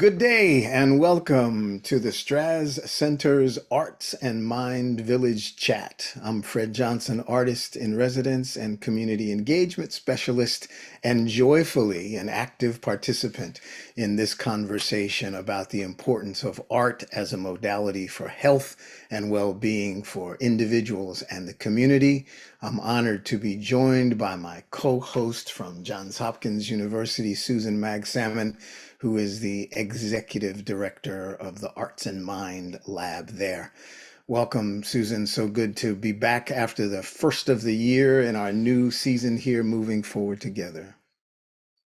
Good day and welcome to the Straz Center's Arts and Mind Village Chat. I'm Fred Johnson, artist in residence and community engagement specialist, and joyfully an active participant in this conversation about the importance of art as a modality for health and well-being for individuals and the community. I'm honored to be joined by my co-host from Johns Hopkins University, Susan Mag Salmon, who is the executive director of the Arts and Mind Lab there. Welcome, Susan. So good to be back after the first of the year in our new season here, moving forward together.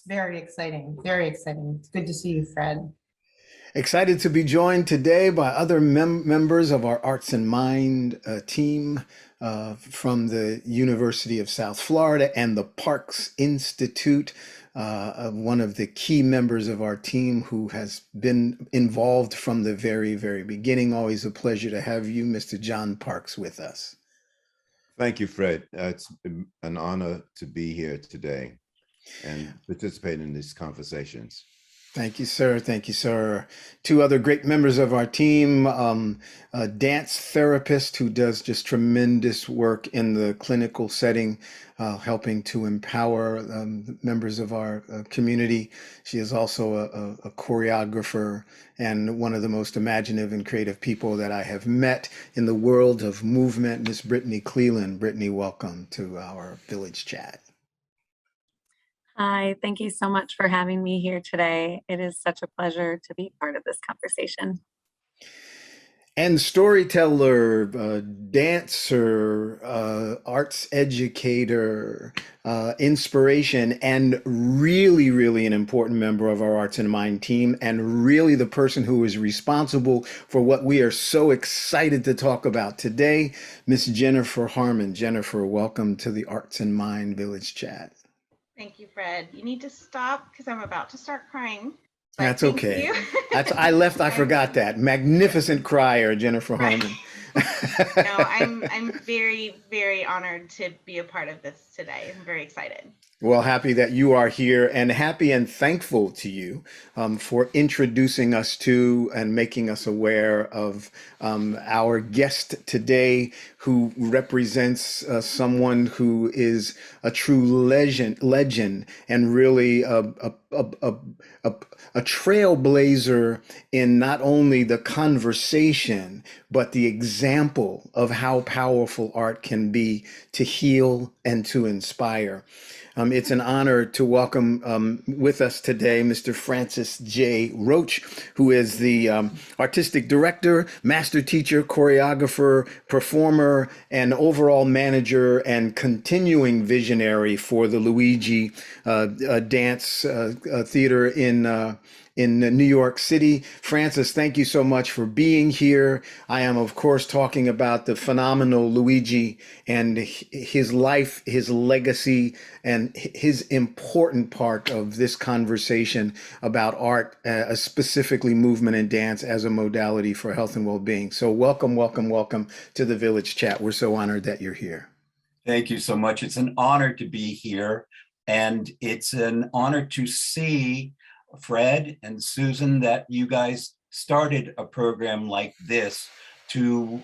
Very exciting. Very exciting. It's good to see you, Fred. Excited to be joined today by other members of our Arts and Mind team from the University of South Florida and the Parks Institute. One of the key members of our team who has been involved from the very, very beginning. Always a pleasure to have you, Mr. John Parks, with us. Thank you, Fred. It's an honor to be here today and participate in these conversations. Thank you, sir. Thank you, sir. Two other great members of our team, a dance therapist who does just tremendous work in the clinical setting, helping to empower members of our community. She is also a choreographer and one of the most imaginative and creative people that I have met in the world of movement, Miss Brittany Cleland. Brittany, welcome to our Village Chat. Hi, thank you so much for having me here today. It is such a pleasure to be part of this conversation. And storyteller, dancer, arts educator, inspiration, and really, really an important member of our Arts and Mind team, and really the person who is responsible for what we are so excited to talk about today, Miss Jennifer Harmon. Jennifer, welcome to the Arts and Mind Village Chat. Thank you, Fred. You need to stop because I'm about to start crying. That's okay. I forgot that. Magnificent crier, Jennifer Harmon. No, I'm very, very honored to be a part of this today. I'm very excited. Well, happy that you are here, and happy and thankful to you for introducing us to and making us aware of our guest today, who represents someone who is a true legend and really a trailblazer in not only the conversation, but the example of how powerful art can be to heal and to inspire. It's an honor to welcome with us today Mr. Francis J. Roach, who is the artistic director, master teacher, choreographer, performer, and overall manager and continuing visionary for the Luigi dance theater in New York City. Francis, thank you so much for being here. I am, of course, talking about the phenomenal Luigi and his life, his legacy, and his important part of this conversation about art, specifically movement and dance as a modality for health and well-being. So welcome, welcome, welcome to the Village Chat. We're so honored that you're here. Thank you so much. It's an honor to be here, and it's an honor to see Fred and Susan that you guys started a program like this to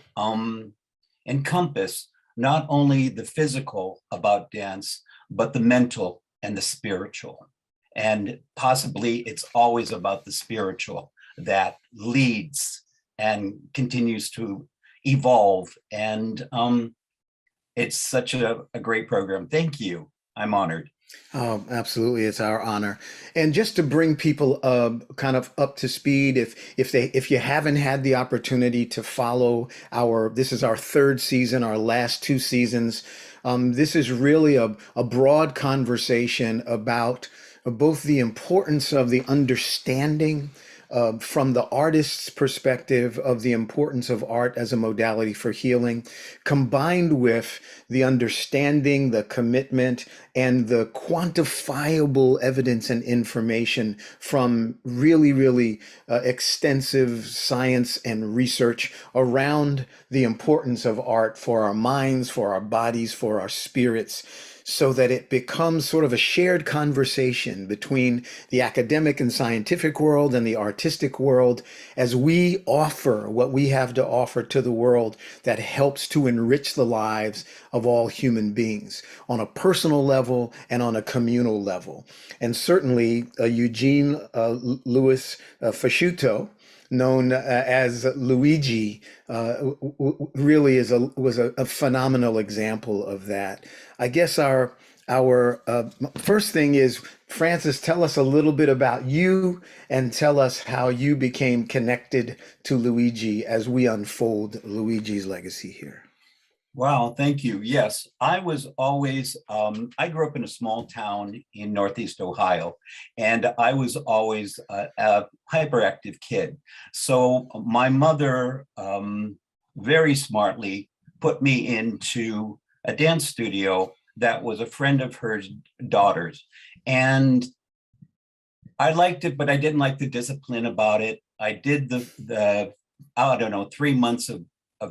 encompass not only the physical about dance, but the mental and the spiritual. And possibly it's always about the spiritual that leads and continues to evolve. And it's such a great program. Thank you. I'm honored. Oh, absolutely. It's our honor. And just to bring people kind of up to speed, if you haven't had the opportunity to follow this is our third season, our last two seasons. This is really a broad conversation about both the importance of the understanding from the artist's perspective of the importance of art as a modality for healing, combined with the understanding, the commitment, and the quantifiable evidence and information from really, really extensive science and research around the importance of art for our minds, for our bodies, for our spirits. so that it becomes sort of a shared conversation between the academic and scientific world and the artistic world as we offer what we have to offer to the world that helps to enrich the lives of all human beings on a personal level and on a communal level. And certainly Eugene Louis Fasciuto, known as Luigi, really was a phenomenal example of that. I guess our first thing is, Francis, tell us a little bit about you and tell us how you became connected to Luigi as we unfold Luigi's legacy here. Wow, thank you. Yes, I was always, I grew up in a small town in Northeast Ohio, and I was always a hyperactive kid. So my mother very smartly put me into a dance studio that was a friend of her daughter's. And I liked it, but I didn't like the discipline about it. I did the I don't know, 3 months of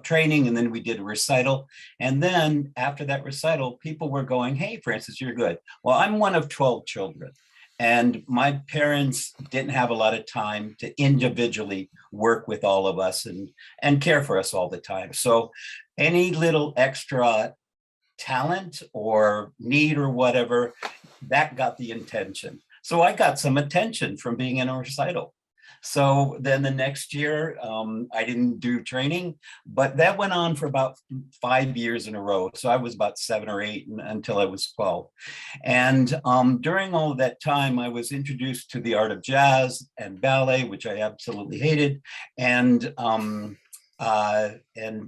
training, and then we did a recital. And then after that recital, people were going, "Hey, Francis, you're good." Well, I'm one of 12 children, and my parents didn't have a lot of time to individually work with all of us and care for us all the time. So any little extra talent or need or whatever, that got the attention. So I got some attention from being in a recital. So then the next year, I didn't do training, but that went on for about 5 years in a row. So I was about 7 or 8 until I was 12. And during all of that time, I was introduced to the art of jazz and ballet, which I absolutely hated, and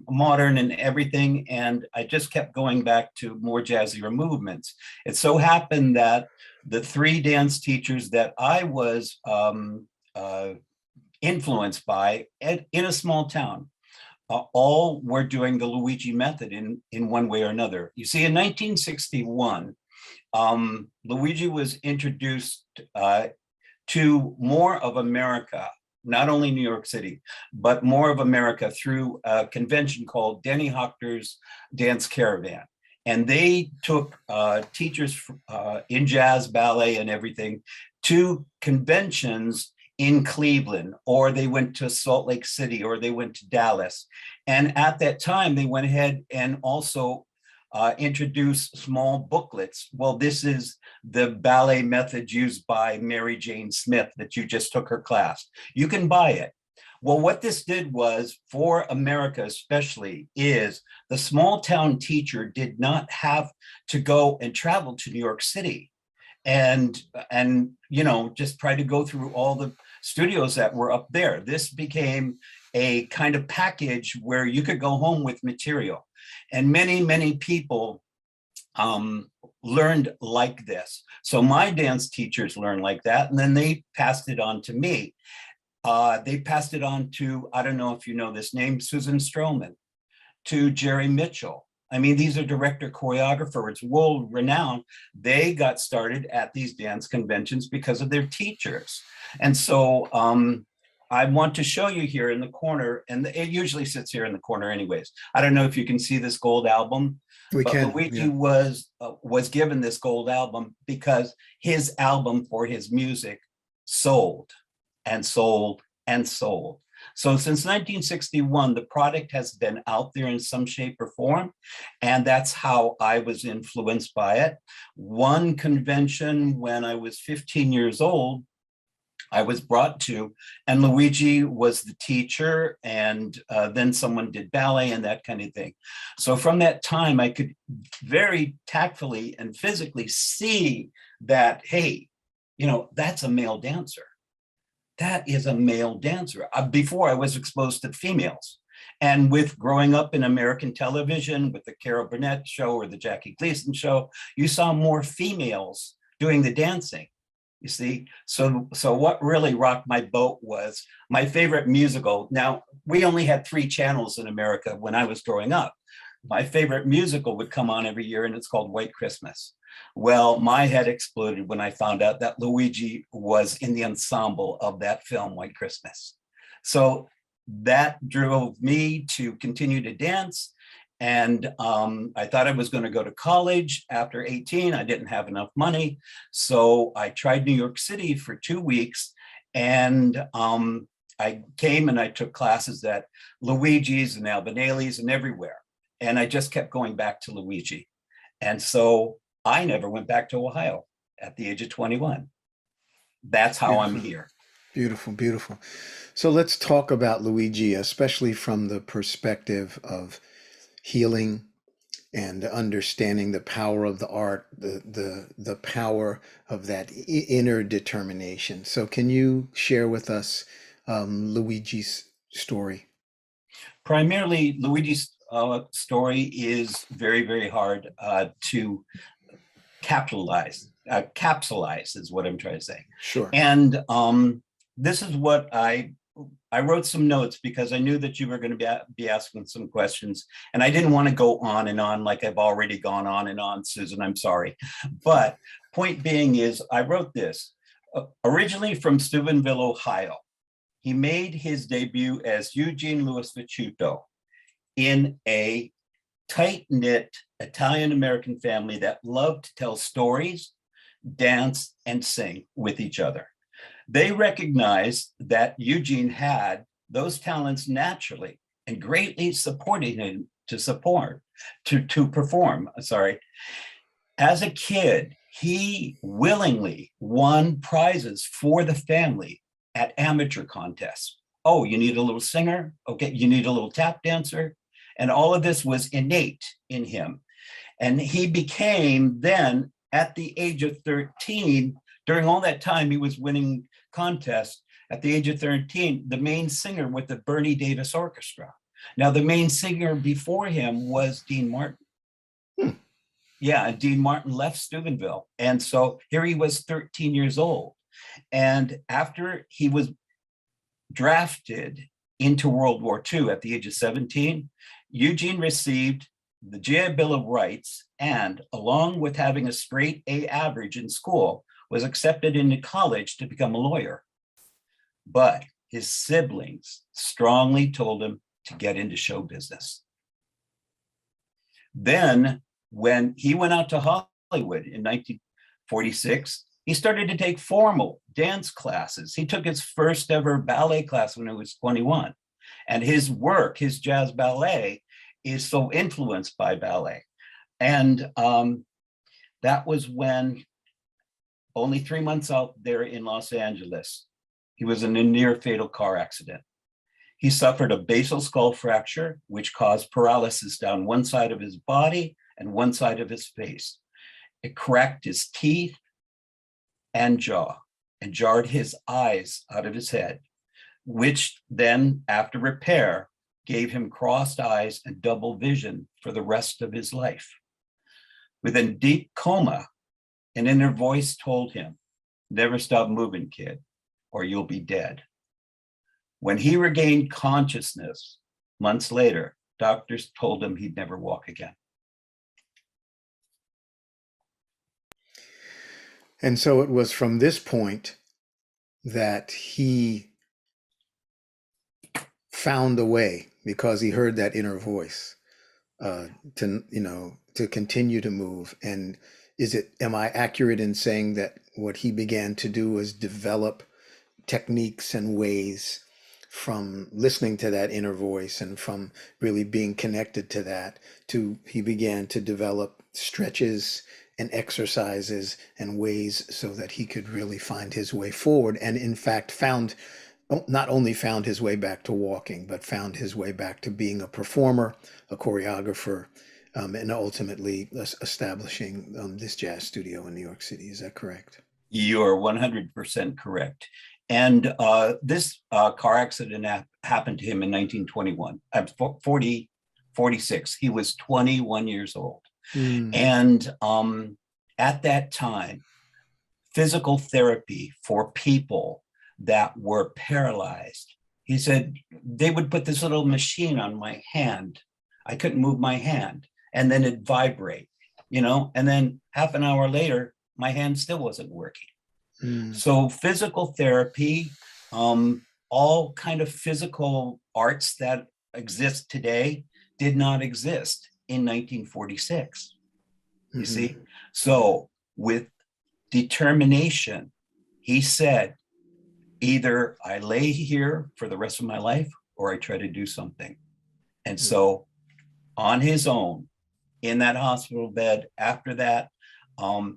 modern and everything. And I just kept going back to more jazzier movements. It so happened that the 3 dance teachers that I was influenced by in a small town, all were doing the Luigi method in one way or another. You see, in 1961, Luigi was introduced to more of America, not only New York City, but more of America through a convention called Denny Hochter's Dance Caravan. And they took teachers in jazz, ballet, and everything to conventions in Cleveland, or they went to Salt Lake City, or they went to Dallas. And at that time, they went ahead and also introduced small booklets. Well, this is the ballet method used by Mary Jane Smith that you just took her class. You can buy it. Well, what this did was, for America especially, is the small town teacher did not have to go and travel to New York City and you know, just try to go through all the studios that were up there. This became a kind of package where you could go home with material. And many people learned like this. So my dance teachers learned like that, and then they passed it on to me. They passed it on to, I don't know if you know this name, Susan Stroman, to Jerry Mitchell. I mean, these are director choreographers, world renowned. They got started at these dance conventions because of their teachers. And so I want to show you here in the corner, and it usually sits here in the corner anyways. I don't know if you can see this gold album, We but can, Luigi yeah. was given this gold album because his album for his music sold and sold and sold. So since 1961, the product has been out there in some shape or form, and that's how I was influenced by it. One convention when I was 15 years old, I was brought to, and Luigi was the teacher, and then someone did ballet and that kind of thing. So from that time, I could very tactfully and physically see that, hey, you know, that's a male dancer. That is a male dancer. Before I was exposed to females. And with growing up in American television, with the Carol Burnett show or the Jackie Gleason show, you saw more females doing the dancing, you see? So what really rocked my boat was my favorite musical. Now, we only had 3 channels in America when I was growing up. My favorite musical would come on every year, and it's called White Christmas. Well, my head exploded when I found out that Luigi was in the ensemble of that film, White Christmas. So that drove me to continue to dance. And I thought I was going to go to college after 18. I didn't have enough money. So I tried New York City for 2 weeks. And I came and I took classes at Luigi's and Albanelli's and everywhere. And I just kept going back to Luigi. And so I never went back to Ohio at the age of 21. That's how I'm here. Beautiful, beautiful. So let's talk about Luigi, especially from the perspective of healing and understanding the power of the art, the power of that inner determination. So can you share with us Luigi's story? Primarily, Luigi's story is very, very hard to capsulize is what I'm trying to say. Sure. And this is what I wrote some notes because I knew that you were going to be asking some questions, and I didn't want to go on and on like I've already gone on and on, Susan, I'm sorry. But point being is I wrote this. Originally from Steubenville, Ohio, he made his debut as Eugene Louis Viciuto in a tight-knit Italian-American family that loved to tell stories, dance, and sing with each other. They recognized that Eugene had those talents naturally and greatly supporting him to perform. As a kid, he willingly won prizes for the family at amateur contests. Oh, you need a little singer? Okay, you need a little tap dancer? And all of this was innate in him. And he became then, at the age of 13, during all that time he was winning contests, at the age of 13, the main singer with the Bernie Davis Orchestra. Now, the main singer before him was Dean Martin. Yeah, and Dean Martin left Steubenville. And so here he was 13 years old. And after he was drafted into World War II at the age of 17, Eugene received the GI Bill of Rights and, along with having a straight A average in school, was accepted into college to become a lawyer. But his siblings strongly told him to get into show business. Then, when he went out to Hollywood in 1946, he started to take formal dance classes. He took his first ever ballet class when he was 21. And his work, his jazz ballet, is so influenced by ballet. And that was when, only 3 months out there in Los Angeles, he was in a near fatal car accident. He suffered a basal skull fracture, which caused paralysis down one side of his body and one side of his face. It cracked his teeth and jaw and jarred his eyes out of his head, which then, after repair, gave him crossed eyes and double vision for the rest of his life. Within deep coma, an inner voice told him, "Never stop moving, kid, or you'll be dead." When he regained consciousness months later, doctors told him he'd never walk again. And so it was from this point that he found a way, because he heard that inner voice, to continue to move. And am I accurate in saying that what he began to do was develop techniques and ways from listening to that inner voice and from really being connected to that, to he began to develop stretches and exercises and ways so that he could really find his way forward, and in fact not only found his way back to walking, but found his way back to being a performer, a choreographer, and ultimately establishing this jazz studio in New York City. Is that correct? You're 100% correct. And this car accident happened to him in 1921. I'm 46. He was 21 years old. And at that time, physical therapy for people that were paralyzed, he said, they would put this little machine on my hand. I couldn't move my hand, and then it'd vibrate, and then half an hour later, my hand still wasn't working. So physical therapy, all kind of physical arts that exist today did not exist in 1946. You Mhm. see? So with determination, he said, either I lay here for the rest of my life or I try to do something. And so on his own, in that hospital bed, after that,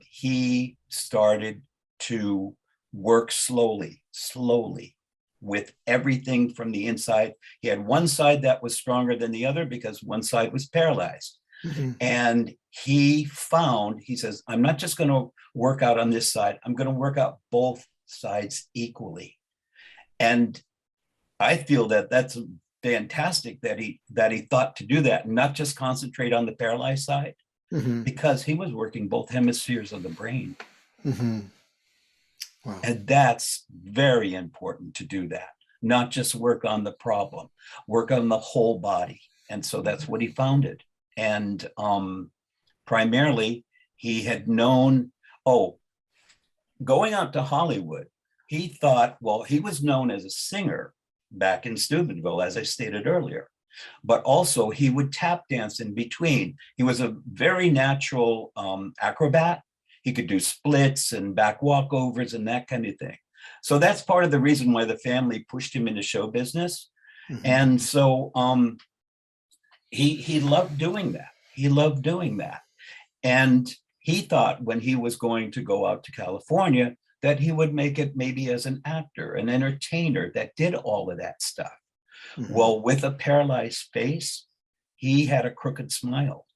he started to work slowly with everything from the inside. He had one side that was stronger than the other because one side was paralyzed. Mhm. And he says, I'm not just going to work out on this side, I'm going to work out both sides equally. And I feel that that's fantastic that he thought to do that, and not just concentrate on the paralyzed side, Mhm. because he was working both hemispheres of the brain. Mhm. Wow. And that's very important to do that, not just work on the problem, work on the whole body. And so that's what he founded. And primarily, he had known, going out to Hollywood, he thought, well, he was known as a singer back in Steubenville, as I stated earlier, but also he would tap dance in between. He was a very natural acrobat. He could do splits and back walkovers and that kind of thing. So that's part of the reason why the family pushed him into show business. Mhm. And so he loved doing that. He loved doing that. And he thought when he was going to go out to California that he would make it maybe as an actor, an entertainer that did all of that stuff. Mhm. Well, with a paralyzed face, he had a crooked smile.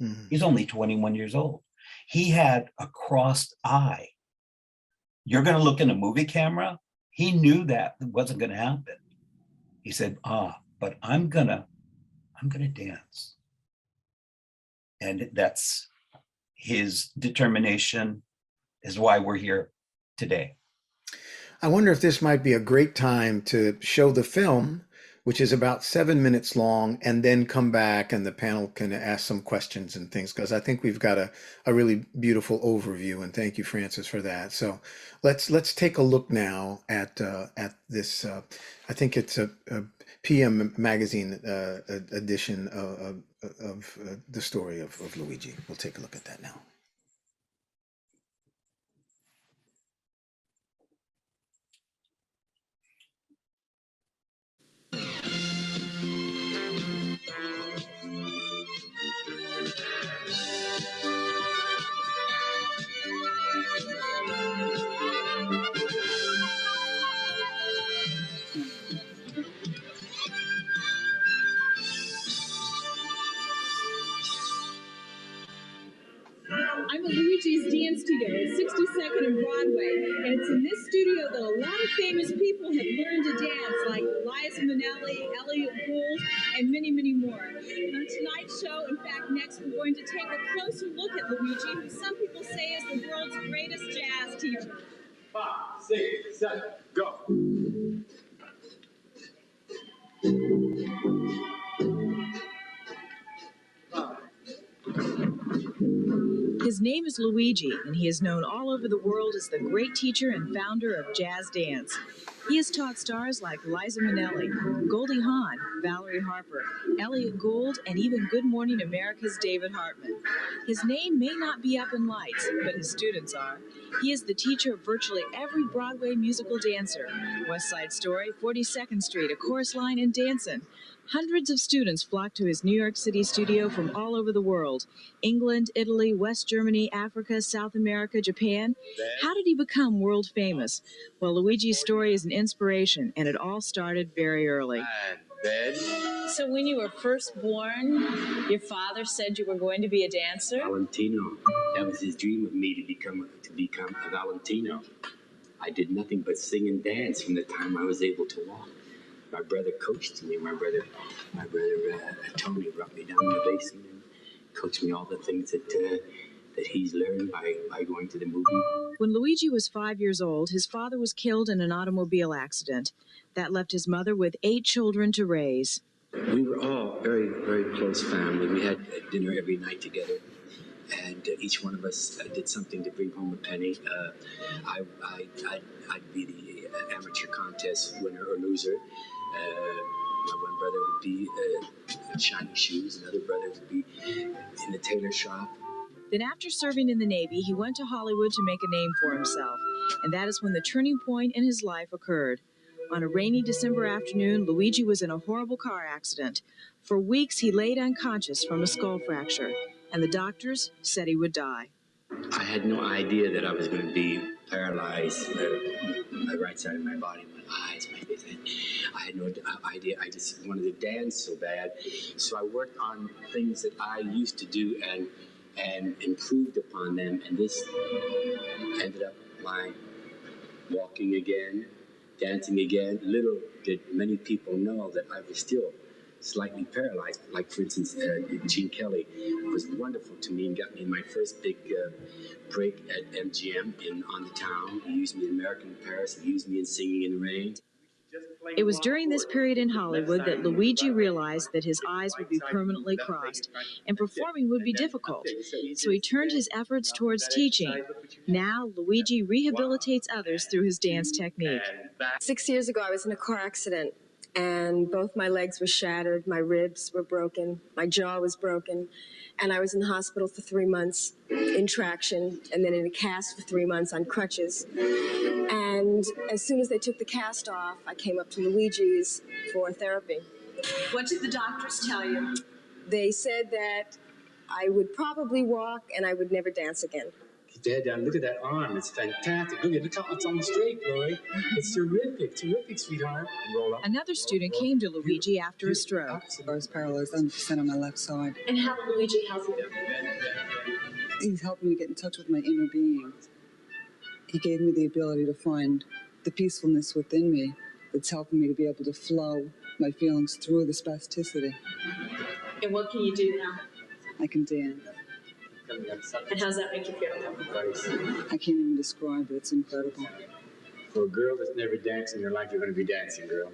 Mhm. He's only 21 years old. He had a crossed eye. You're going to look in a movie camera? He knew that wasn't going to happen. He said, but I'm going to dance. And that's his determination, is why we're here today. I wonder if this might be a great time to show the film, which is about 7 minutes long, and then come back and the panel can ask some questions and things, because I think we've got a really beautiful overview. And thank you, Francis, for that. So let's take a look now at this. I think it's a PM magazine edition of the story of Luigi. We'll take a look at that now. I'm at Luigi's Dance Studio at 62nd and Broadway, and it's in this studio that a lot of famous people have learned to dance, like Liza Minnelli, Elliot Gould, and many, many more. On tonight's show, in fact, next we're going to take a closer look at Luigi, who some people say is the world's greatest jazz teacher. 5, 6, 7, go. His name is Luigi, and he is known all over the world as the great teacher and founder of jazz dance. He has taught stars like Liza Minnelli, Goldie Hawn, Valerie Harper, Elliot Gould, and even Good Morning America's David Hartman. His name may not be up in lights, but his students are. He is the teacher of virtually every Broadway musical dancer: West Side Story, 42nd Street, A Chorus Line, and Dancin'. Hundreds of students flock to his New York City studio from all over the world: England, Italy, West Germany, Africa, South America, Japan. How did he become world famous? Well, Luigi's story is an inspiration, and it all started very early. So when you were first born, your father said you were going to be a dancer? Valentino. That was his dream of me to become a Valentino. I did nothing but sing and dance from the time I was able to walk. My brother coached me. My brother Tony brought me down to the basement and coached me all the things that he's learned by going to the movie. When Luigi was 5 years old, his father was killed in an automobile accident. That left his mother with 8 children to raise. We were all very, very close family. We had dinner every night together, and each one of us did something to bring home a penny. I'd be the amateur contest winner or loser. My one brother would be shiny shoes. Another brother would be in the tailor shop. Then, after serving in the Navy, he went to Hollywood to make a name for himself. And that is when the turning point in his life occurred. On a rainy December afternoon, Luigi was in a horrible car accident. For weeks, he laid unconscious from a skull fracture, and the doctors said he would die. I had no idea that I was going to be paralyzed, my right side of my body, my eyes, my face. I had no idea. I just wanted to dance so bad. So I worked on things that I used to do and improved upon them. And this ended up my walking again, dancing again. Little did many people know that I was still slightly paralyzed. Like, for instance, Gene Kelly was wonderful to me and got me my first big break at MGM on the town. He used me in American in Paris. He used me in Singing in the Rain. It was during this period in Hollywood that Luigi realized that his eyes would be permanently crossed and performing would be difficult. So he turned his efforts towards teaching. Now, Luigi rehabilitates others through his dance technique. 6 years ago, I was in a car accident, and both my legs were shattered, my ribs were broken, my jaw was broken, and I was in the hospital for 3 months in traction, and then in a cast for 3 months on crutches. And as soon as they took the cast off, I came up to Luigi's for therapy. What did the doctors tell you? They said that I would probably walk and I would never dance again. Keep your head down. Look at that arm. It's fantastic. Look how it's on the straight, Roy. It's terrific, sweetheart. Roll up. Another student came to Luigi after a stroke. I was paralyzed 100% on my left side. And how did Luigi help you? He's helping me get in touch with my inner being. He gave me the ability to find the peacefulness within me that's helping me to be able to flow my feelings through the spasticity. And what can you do now? I can dance. And how's that make you feel? I can't even describe it. It's incredible. For a girl that's never danced in your life, you're going to be dancing, girl.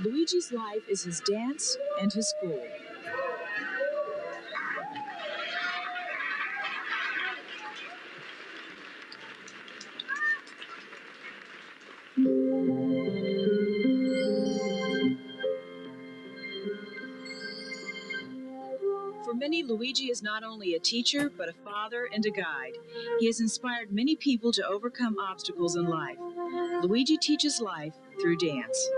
Luigi's life is his dance and his school. For many, Luigi is not only a teacher, but a father and a guide. He has inspired many people to overcome obstacles in life. Luigi teaches life through dance.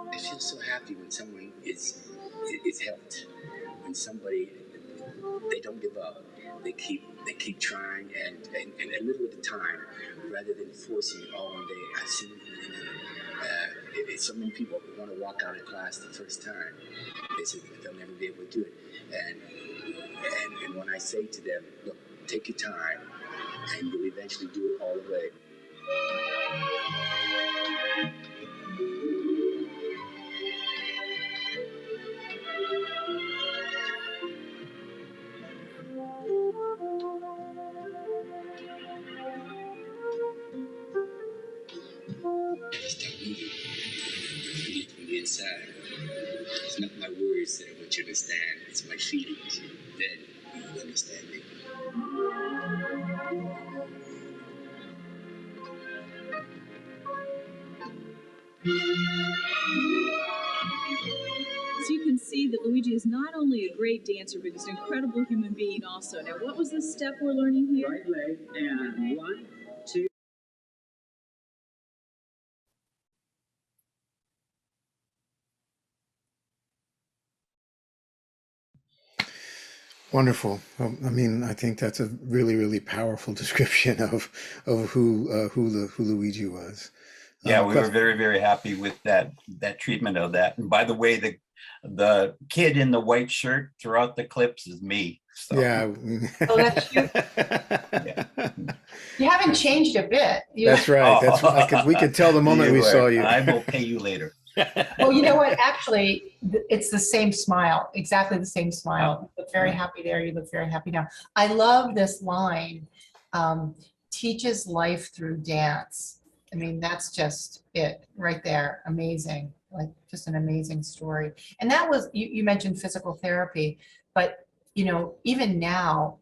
I feel so happy when someone is helped. When somebody, they don't give up. They keep trying and a little at a time, rather than forcing it all one day. I've seen so many people want to walk out of class the first time. They say they'll never be able to do it. And when I say to them, look, take your time, and you'll eventually do it all the way. Start moving. Feel it from the inside. It's not my words that I want you to understand. It's my feelings. Then you will understand me. So you can see that Luigi is not only a great dancer, but he's an incredible human being also. Now, what was the step we're learning here? Right leg and 1, 2. Wonderful. I mean, I think that's a really, really powerful description of who Luigi was. Yeah, we were very, very happy with that treatment of that. And by the way, the kid in the white shirt throughout the clips is me. So. Yeah. Oh, that's you. Yeah. You haven't changed a bit. That's right. We could tell the moment we saw you. I will pay you later. Well, you know what? Actually, it's the same smile, exactly the same smile. You look very happy there. You look very happy now. I love this line, teaches life through dance. I mean, that's just it right there. Amazing. Like just an amazing story. And that was, you mentioned physical therapy, but you know, even now,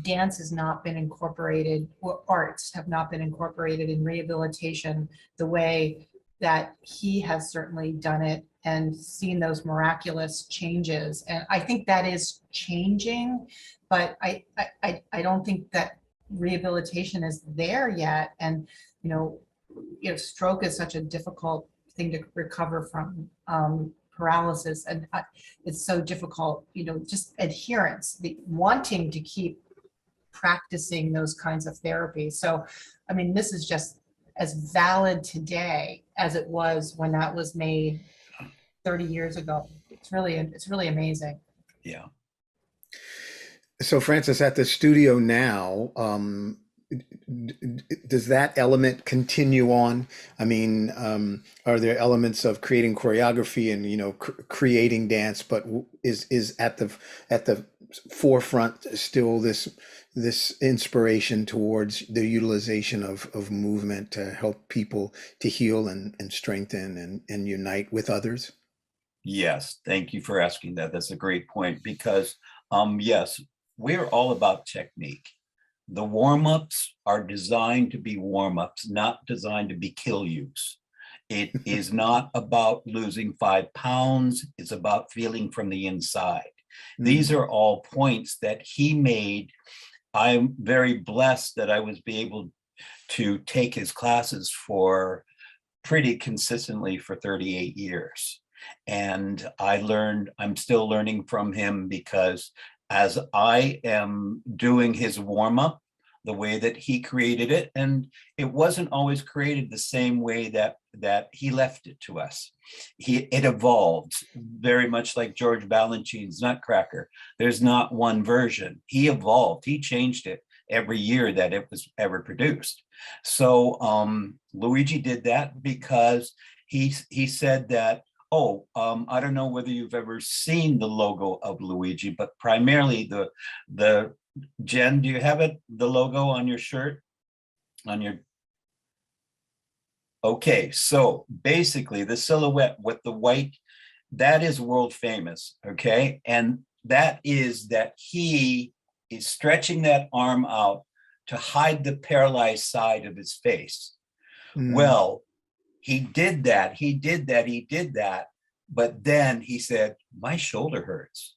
dance has not been incorporated, or arts have not been incorporated in rehabilitation the way that he has certainly done it and seen those miraculous changes. And I think that is changing, but I don't think that rehabilitation is there yet. And, you know, stroke is such a difficult thing to recover from, paralysis. And it's so difficult, just adherence, the wanting to keep practicing those kinds of therapies. So, I mean, this is just as valid today as it was when that was made 30 years ago. It's really amazing. Yeah. So Francis, at the studio now, does that element continue on? I mean, are there elements of creating choreography and creating dance, but is at the forefront still this inspiration towards the utilization of movement to help people to heal and strengthen and unite with others? Yes, thank you for asking that. That's a great point because yes, we're all about technique. The warm-ups are designed to be warm-ups, not designed to be kill yous. It is not about losing 5 pounds. It's about feeling from the inside. These are all points that he made. I'm very blessed that I was able to take his classes for pretty consistently for 38 years. And I'm still learning from him because as I am doing his warm-up, the way that he created it, and it wasn't always created the same way that he left it to us. It evolved very much like George Balanchine's Nutcracker. There's not one version. He evolved. He changed it every year that it was ever produced. So Luigi did that because he said that, I don't know whether you've ever seen the logo of Luigi, but primarily the Jen, do you have it, the logo on your shirt? Okay, so basically the silhouette with the white, that is world famous, okay? And that is that he is stretching that arm out to hide the paralyzed side of his face. Well, he did that, but then he said, my shoulder hurts,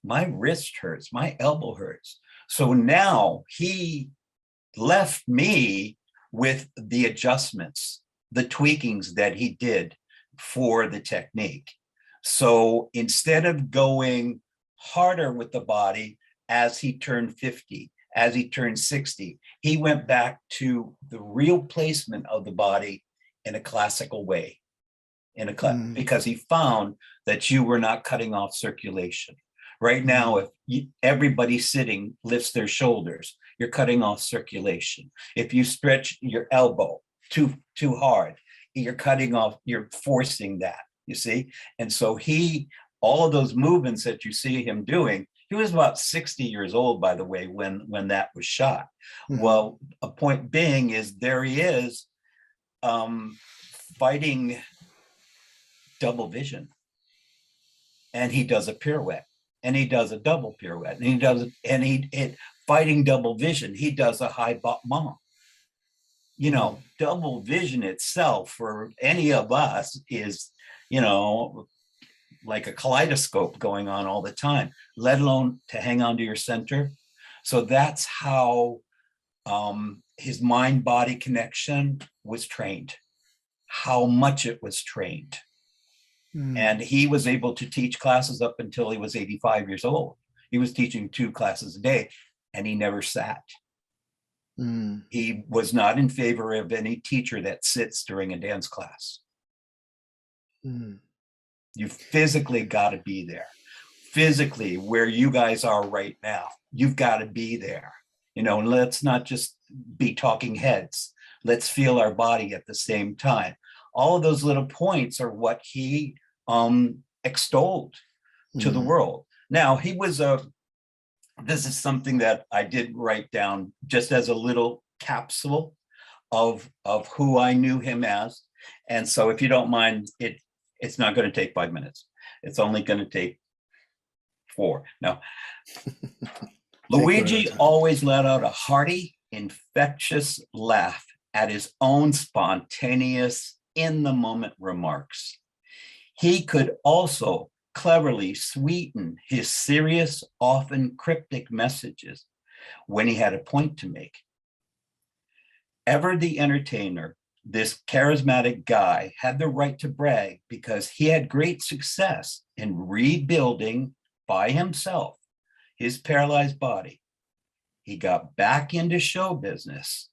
my wrist hurts, my elbow hurts. So now he left me with the adjustments, the tweakings that he did for the technique. So instead of going harder with the body as he turned 50, as he turned 60, he went back to the real placement of the body in a classical way, because he found that you were not cutting off circulation. Right now, if everybody sitting lifts their shoulders, you're cutting off circulation. If you stretch your elbow too hard, you're forcing that, you see? And so all of those movements that you see him doing, he was about 60 years old, by the way, when that was shot. Well, a point being is there he is fighting double vision. And he does a pirouette. And he does a double pirouette, and fighting double vision, he does a high battement. Double vision itself for any of us is, like a kaleidoscope going on all the time, let alone to hang on to your center. So that's how his mind-body connection was trained, how much it was trained. And he was able to teach classes up until he was 85 years old. He was teaching 2 classes a day and he never sat. Mm. He was not in favor of any teacher that sits during a dance class. Mm. You physically got to be there. Physically, where you guys are right now, you've got to be there. You know, let's not just be talking heads. Let's feel our body at the same time. All of those little points are what he extolled to the world. Now, he was this is something that I did write down just as a little capsule of who I knew him as. And so if you don't mind, it's not going to take 5 minutes. It's only going to take 4. Now, Luigi always let out a hearty, infectious laugh at his own spontaneous, in-the-moment remarks. He could also cleverly sweeten his serious, often cryptic messages when he had a point to make. Ever the entertainer, this charismatic guy had the right to brag because he had great success in rebuilding by himself his paralyzed body. He got back into show business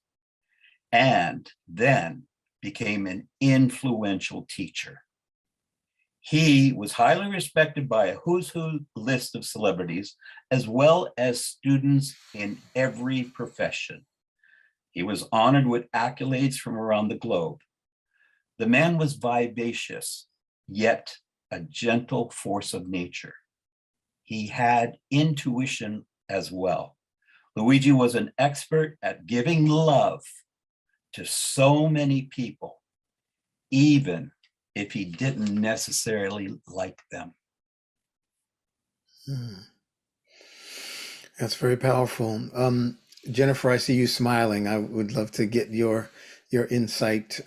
and then became an influential teacher. He was highly respected by a who's who list of celebrities, as well as students in every profession. He was honored with accolades from around the globe. The man was vivacious, yet a gentle force of nature. He had intuition as well. Luigi was an expert at giving love to so many people, even if he didn't necessarily like them. That's very powerful. Jennifer, I see you smiling. I would love to get your insight,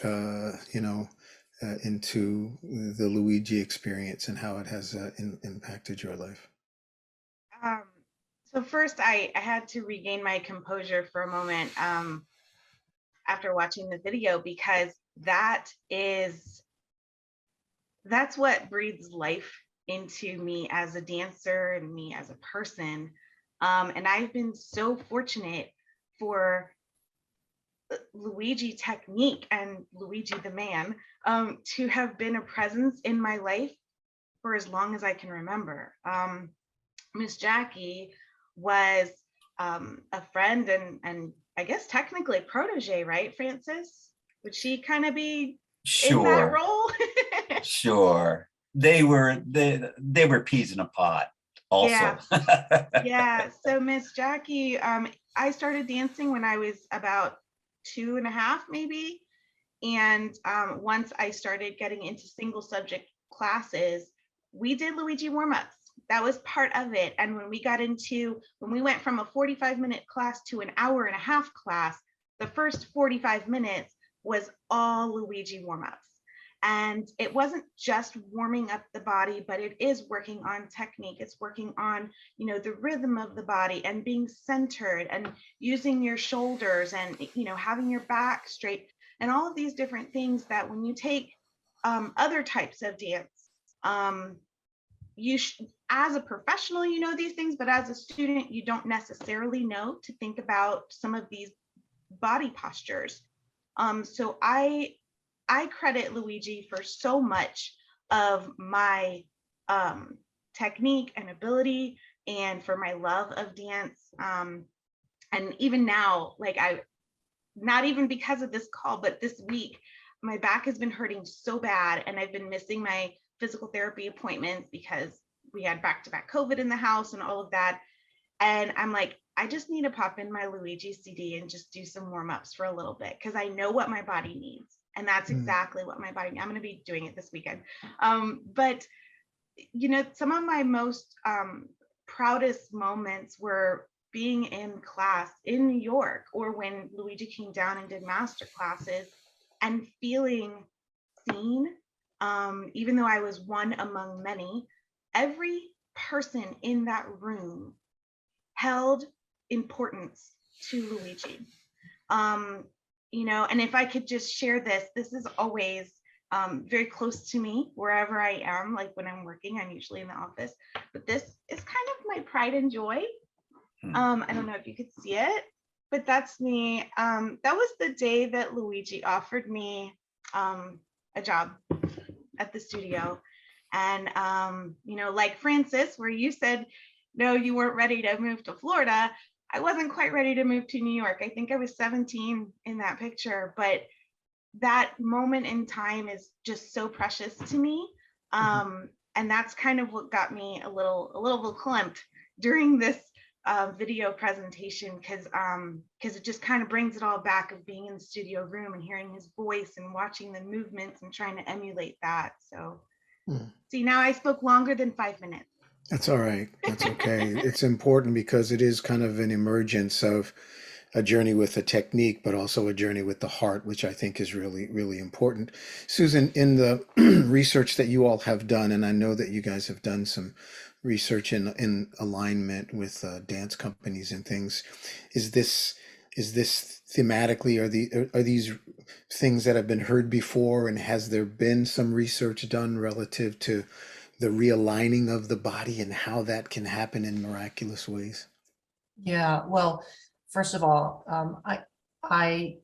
into the Luigi experience and how it has impacted your life. So first, I had to regain my composure for a moment after watching the video, because that's what breathes life into me as a dancer and me as a person. And I've been so fortunate for Luigi technique and Luigi the man to have been a presence in my life for as long as I can remember. Miss Jackie was a friend and I guess technically a protege, right, Francis? Would she kind of be in that role? Sure. They were peas in a pod also. Yeah. So Miss Jackie, I started dancing when I was about 2.5 maybe. And once I started getting into single subject classes, we did Luigi warm-ups. That was part of it. And when we went from a 45-minute class to an hour-and-a-half class, the first 45 minutes was all Luigi warm-ups. And it wasn't just warming up the body, but it is working on technique. It's working on, the rhythm of the body and being centered and using your shoulders and, having your back straight and all of these different things that when you take other types of dance, as a professional, you know these things, but as a student, you don't necessarily know to think about some of these body postures. So I credit Luigi for so much of my technique and ability and for my love of dance. And even now, not even because of this call, but this week, my back has been hurting so bad and I've been missing my physical therapy appointments because we had back-to-back COVID in the house and all of that. And I'm like, I just need to pop in my Luigi CD and just do some warm-ups for a little bit because I know what my body needs. And that's exactly what my body needs. I'm going to be doing it this weekend. But, some of my most proudest moments were being in class in New York or when Luigi came down and did master classes and feeling seen, even though I was one among many. Every person in that room held importance to Luigi. And if I could just share this is always very close to me wherever I am. Like when I'm working, I'm usually in the office, but this is kind of my pride and joy. I don't know if you could see it. but that's me. That was the day that Luigi offered me a job at the studio. And, like Francis, where you said, no, you weren't ready to move to Florida. I wasn't quite ready to move to New York. I think I was 17 in that picture, but that moment in time is just so precious to me. And that's kind of what got me a little clumped during this video presentation, because it just kind of brings it all back of being in the studio room and hearing his voice and watching the movements and trying to emulate that. So see, now I spoke longer than 5 minutes. That's all right. That's okay. It's important because it is kind of an emergence of a journey with a technique, but also a journey with the heart, which I think is really, really important. Susan, in the research that you all have done, and I know that you guys have done some research in alignment with dance companies and things, is this thematically, are these things that have been heard before, and has there been some research done relative to the realigning of the body and how that can happen in miraculous ways? Yeah, well, first of all, I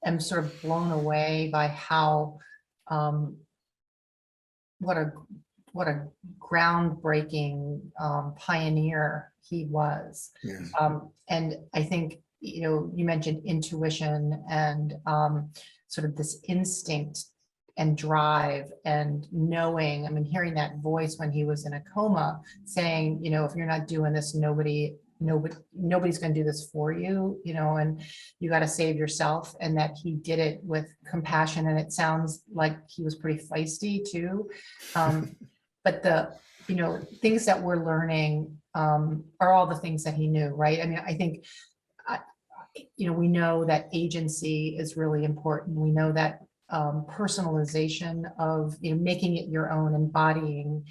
am sort of blown away by how what a groundbreaking pioneer he was. Yes. And I think, you mentioned intuition and sort of this instinct and drive and knowing. I mean, hearing that voice when he was in a coma saying, if you're not doing this, nobody's going to do this for you, and you got to save yourself, and that he did it with compassion. And it sounds like he was pretty feisty too. But the, things that we're learning are all the things that he knew, right? I mean, I think, we know that agency is really important. We know that personalization of, making it your own, embodying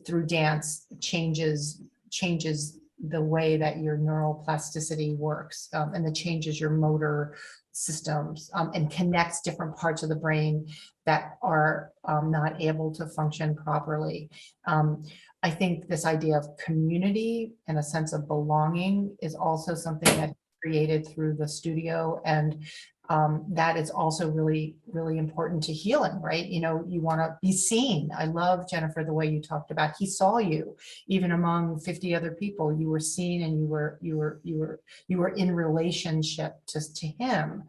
through dance changes the way that your neuroplasticity works, and that changes your motor systems, and connects different parts of the brain that are not able to function properly. I think this idea of community and a sense of belonging is also something that created through the studio, and that is also really, really important to healing, right? You want to be seen. I love, Jennifer, the way you talked about, he saw you even among 50 other people. You were seen, and you were in relationship to him.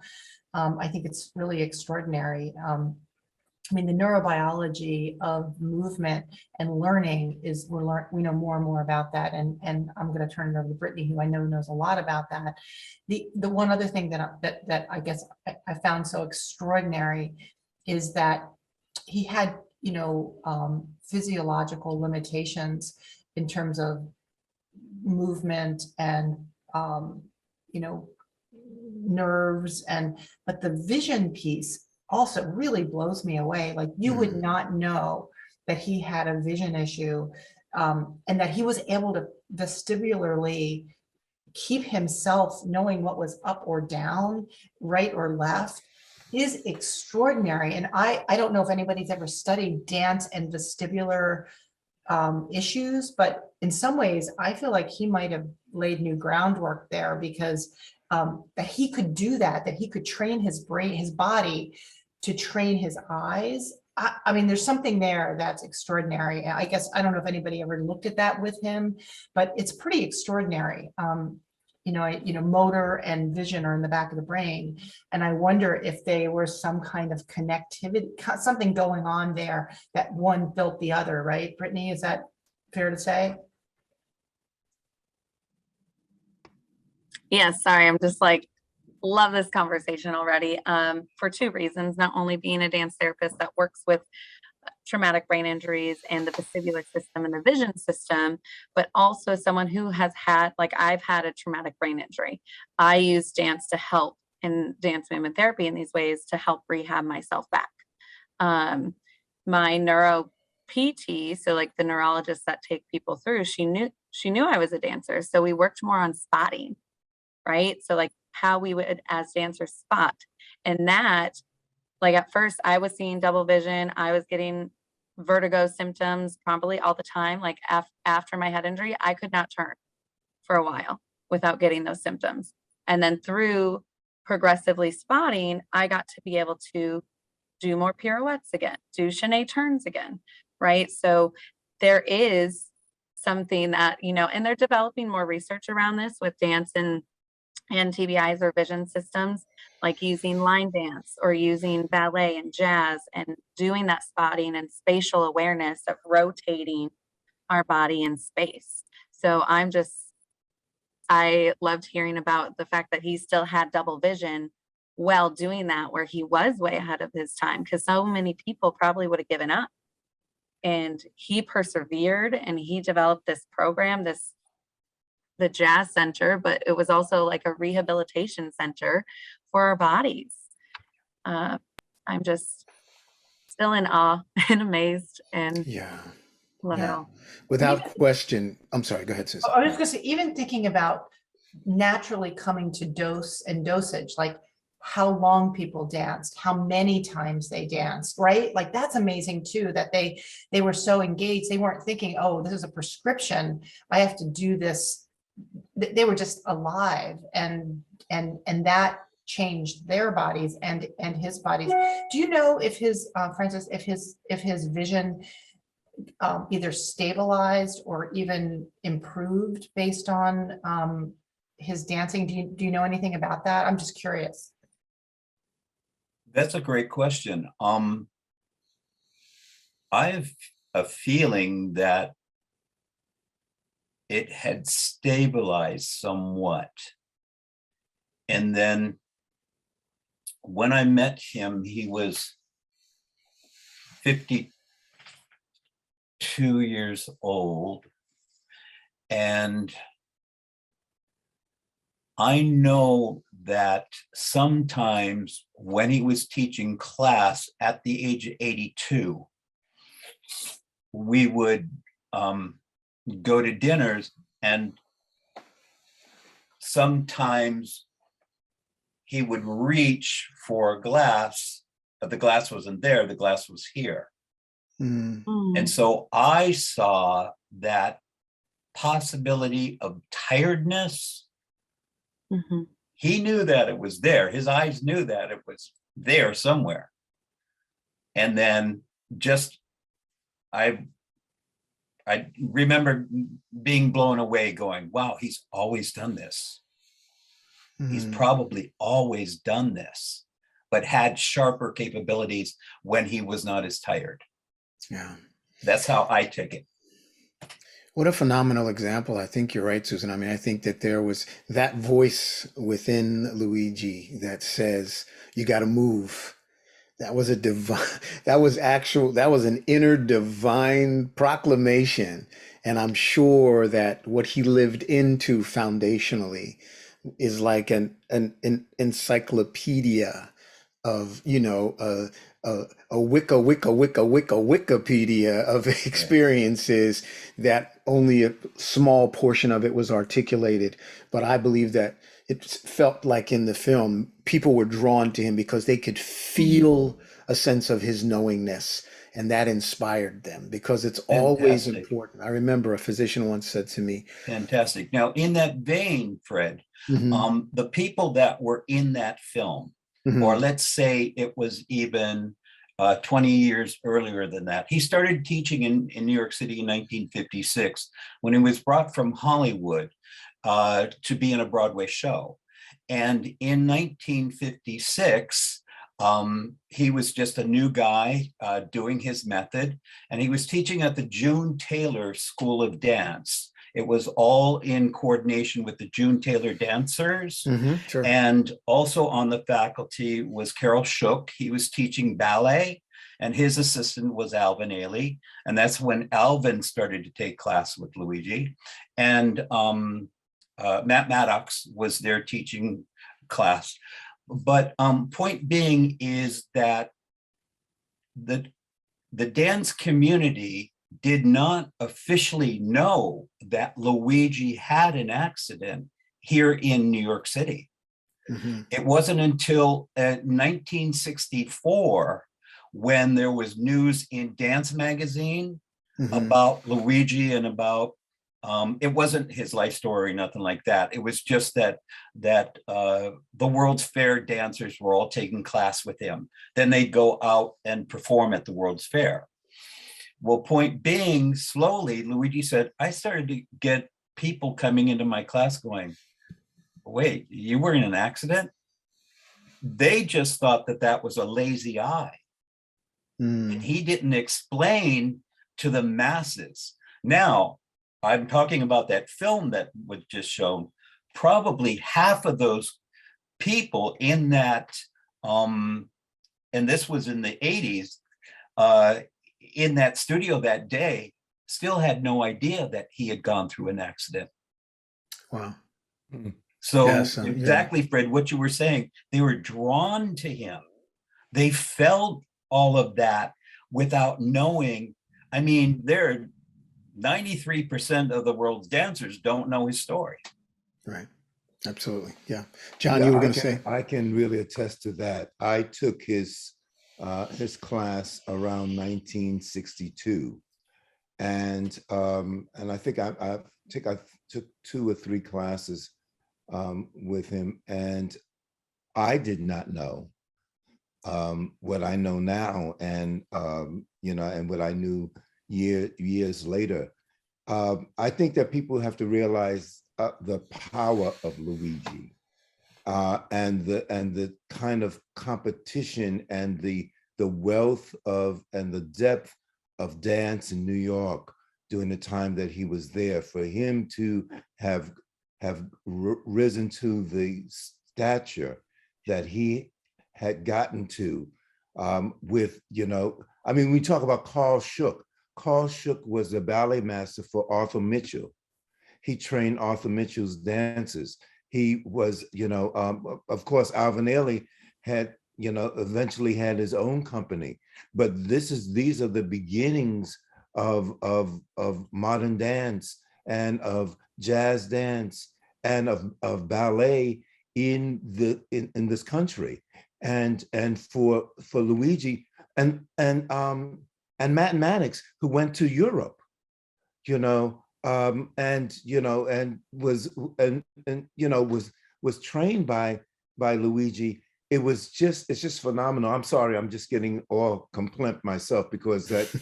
I think it's really extraordinary. I mean, the neurobiology of movement and learning is, we know more and more about that. And I'm going to turn it over to Brittany, who I know knows a lot about that. The one other thing that I guess I found so extraordinary is that he had, physiological limitations in terms of movement and, nerves, but the vision piece also really blows me away. Like, you would not know that he had a vision issue, and that he was able to vestibularly keep himself knowing what was up or down, right or left, is extraordinary. And I don't know if anybody's ever studied dance and vestibular issues, but in some ways I feel like he might have laid new groundwork there, because that he could do that he could train his brain, his body, to train his eyes. I mean, there's something there that's extraordinary. I guess, I don't know if anybody ever looked at that with him, but it's pretty extraordinary. Motor and vision are in the back of the brain. And I wonder if they were some kind of connectivity, something going on there, that one built the other, right? Brittany, is that fair to say? Yeah, sorry, I'm just like, love this conversation already, for two reasons. Not only being a dance therapist that works with traumatic brain injuries and the vestibular system and the vision system, but also someone who has had, like, I've had a traumatic brain injury. I use dance to help, in dance movement therapy in these ways, to help rehab myself back. My neuro PT, so like the neurologists that take people through, she knew I was a dancer. So we worked more on spotting, right? So like how we would as dancers spot. And that, like, at first I was seeing double vision. I was getting vertigo symptoms probably all the time. Like after my head injury, I could not turn for a while without getting those symptoms. And then through progressively spotting, I got to be able to do more pirouettes again, do chaîné turns again, right? So there is something that, and they're developing more research around this with dance and TBIs or vision systems, like using line dance or using ballet and jazz and doing that spotting and spatial awareness of rotating our body in space. So I loved hearing about the fact that he still had double vision while doing that, where he was way ahead of his time, because so many people probably would have given up. And he persevered and he developed this program, the Jazz Center, but it was also like a rehabilitation center for our bodies. I'm just still in awe and amazed and love it all. Without question. I'm sorry, go ahead, Susan. I was just gonna say, even thinking about naturally coming to dose and dosage, like how long people danced, how many times they danced, right? Like that's amazing too, that they were so engaged. They weren't thinking, oh, this is a prescription, I have to do this. They were just alive, and that changed their bodies and his bodies. Do you know if his Francis, if his vision either stabilized or even improved based on his dancing? Do you know anything about that? I'm just curious. That's a great question. I have a feeling that it had stabilized somewhat. And then when I met him, he was 52 years old. And I know that sometimes when he was teaching class at the age of 82, we would go to dinners, and sometimes he would reach for a glass, but the glass wasn't there, the glass was here. And so I saw that possibility of tiredness. He knew that it was there. His eyes knew that it was there somewhere. And then just, I remember being blown away going, wow, he's always done this. He's probably always done this, but had sharper capabilities when he was not as tired. Yeah. That's how I took it. What a phenomenal example. I think you're right, Susan. I mean, I think that there was that voice within Luigi that says, you got to move. That was a divine, that was an inner divine proclamation. And I'm sure that what he lived into foundationally is like an encyclopedia of, a Wikipedia of experiences that only a small portion of it was articulated. But I believe that it felt like in the film, people were drawn to him because they could feel a sense of his knowingness, and that inspired them, because it's always important. I remember a physician once said to me. Fantastic. Now, in that vein, Fred, the people that were in that film, or let's say it was even 20 years earlier than that. He started teaching in New York City in 1956 when he was brought from Hollywood to be in a Broadway show. And in 1956, he was just a new guy doing his method, and he was teaching at the June Taylor School of Dance. It was all in coordination with the June Taylor dancers. Sure. And also on the faculty was Carol Shook. He was teaching ballet, and his assistant was Alvin Ailey. And that's when Alvin started to take class with Luigi. And Matt Maddox was there teaching class. But point being is that the dance community did not officially know that Luigi had an accident here in New York City. It wasn't until 1964 when there was news in Dance Magazine about Luigi and about It wasn't his life story, nothing like that. It was just that the World's Fair dancers were all taking class with him. Then they'd go out and perform at the World's Fair. Well, point being, slowly, Luigi said, I started to get people coming into my class going, wait, you were in an accident? They just thought that that was a lazy eye. And he didn't explain to the masses. Now, I'm talking about that film that was just shown. Probably half of those people in that, and this was in the 80s, in that studio that day, still had no idea that he had gone through an accident. Wow. So Yes, exactly, yeah. Fred, what you were saying, they were drawn to him. They felt all of that without knowing. I mean, there 93% of the world's dancers don't know his story. Right. Absolutely. Yeah. John, Yeah, you were going to say? I can really attest to that. I took his class around 1962, and I think I took 2 or 3 classes with him, and I did not know what I know now, and and what I knew years later. I think that people have to realize the power of Luigi, and the kind of competition and the wealth of and the depth of dance in New York during the time that he was there. For him to have risen to the stature that he had gotten to, with, I mean, we talk about Carl Shook. Carl Shook was the ballet master for Arthur Mitchell. He trained Arthur Mitchell's dancers. He was, of course, Alvin Ailey had, eventually had his own company. But these are the beginnings of modern dance and of jazz dance and of ballet in this country. And for Luigi and Matt Maddox, who went to Europe, and was trained by Luigi. It's just phenomenal. I'm sorry, I'm just getting all compliant myself, because that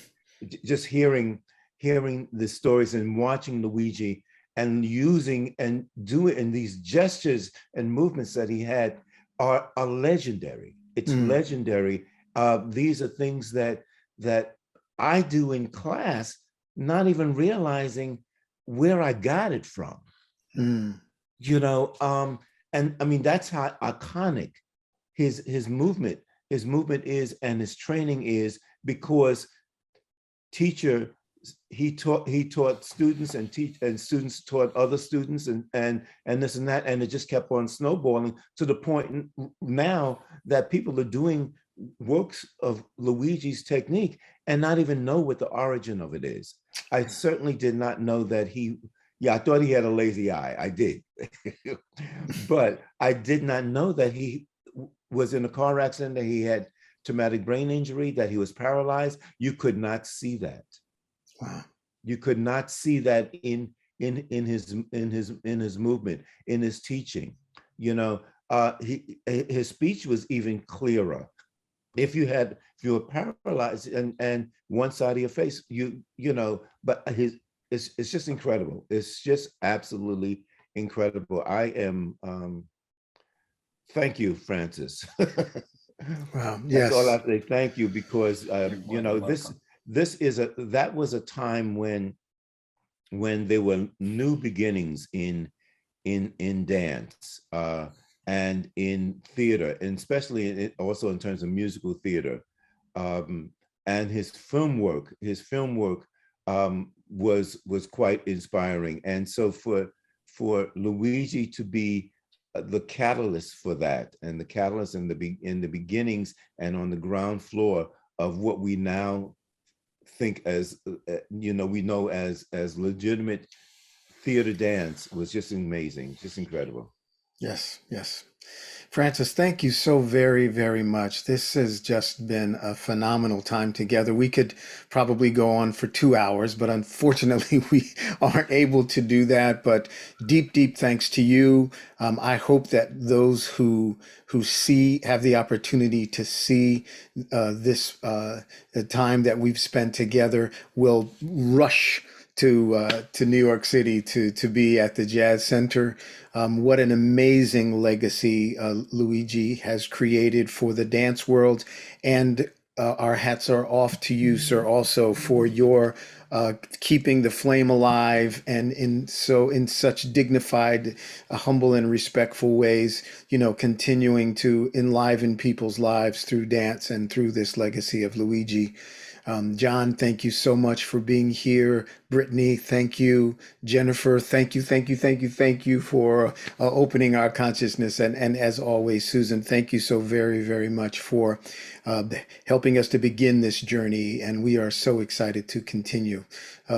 just hearing the stories and watching Luigi and using and doing, and these gestures and movements that he had are legendary. It's legendary. These are things that I do in class, not even realizing where I got it from. And I mean, that's how iconic his movement is, and his training is, because he taught students, and students taught other students, and this and that, and it just kept on snowballing to the point now that people are doing works of Luigi's technique and not even know what the origin of it is. I certainly did not know that I thought he had a lazy eye. I did. But I did not know that he was in a car accident, that he had traumatic brain injury, that he was paralyzed. You could not see that. Wow. You could not see that in his movement, in his teaching. His speech was even clearer. If you were paralyzed and one side of your face, but it's just incredible. It's just absolutely incredible. I am, thank you, Francis. Wow. That's Yes. all I have to say. Thank you, because that was a time when there were new beginnings in dance, and in theater, and especially also in terms of musical theater. And his film work was quite inspiring. And so for Luigi to be the catalyst for that, and the catalyst in the beginnings and on the ground floor of what we now think as, we know as legitimate theater dance, was just amazing, just incredible. Yes, yes. Francis, thank you so very, very much. This has just been a phenomenal time together. We could probably go on for 2 hours, but unfortunately, we aren't able to do that. But deep, deep thanks to you. I hope that those who see have the opportunity to see this the time that we've spent together will rush to New York City to be at the Jazz Center. What an amazing legacy Luigi has created for the dance world, and our hats are off to you, sir, also for your keeping the flame alive and in such dignified, humble, and respectful ways. Continuing to enliven people's lives through dance and through this legacy of Luigi. John, thank you so much for being here. Brittany, thank you. Jennifer, thank you for opening our consciousness. And as always, Susan, thank you so very, very much for helping us to begin this journey. And we are so excited to continue.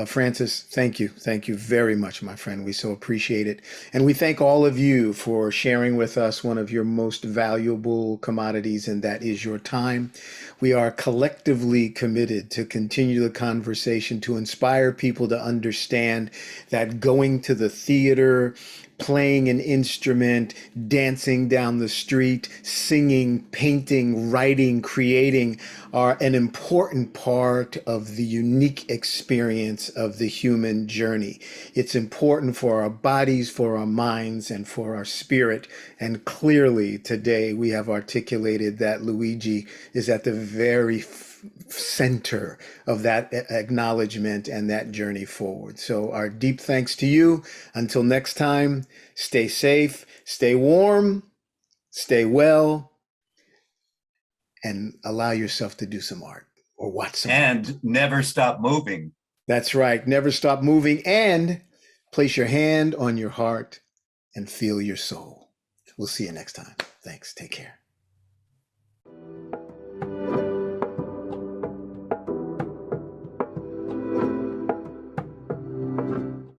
Francis, thank you. Thank you very much, my friend. We so appreciate it. And we thank all of you for sharing with us one of your most valuable commodities, and that is your time. We are collectively committed to continue the conversation, to inspire people to understand that going to the theater, playing an instrument, dancing down the street, singing, painting, writing, creating are an important part of the unique experience of the human journey. It's important for our bodies, for our minds, and for our spirit. And clearly today we have articulated that Luigi is at the very center of that acknowledgement and that journey forward. So our deep thanks to you. Until next time, stay safe, stay warm, stay well, and allow yourself to do some art or watch some art. And never stop moving. That's right. Never stop moving, and place your hand on your heart and feel your soul. We'll see you next time. Thanks. Take care.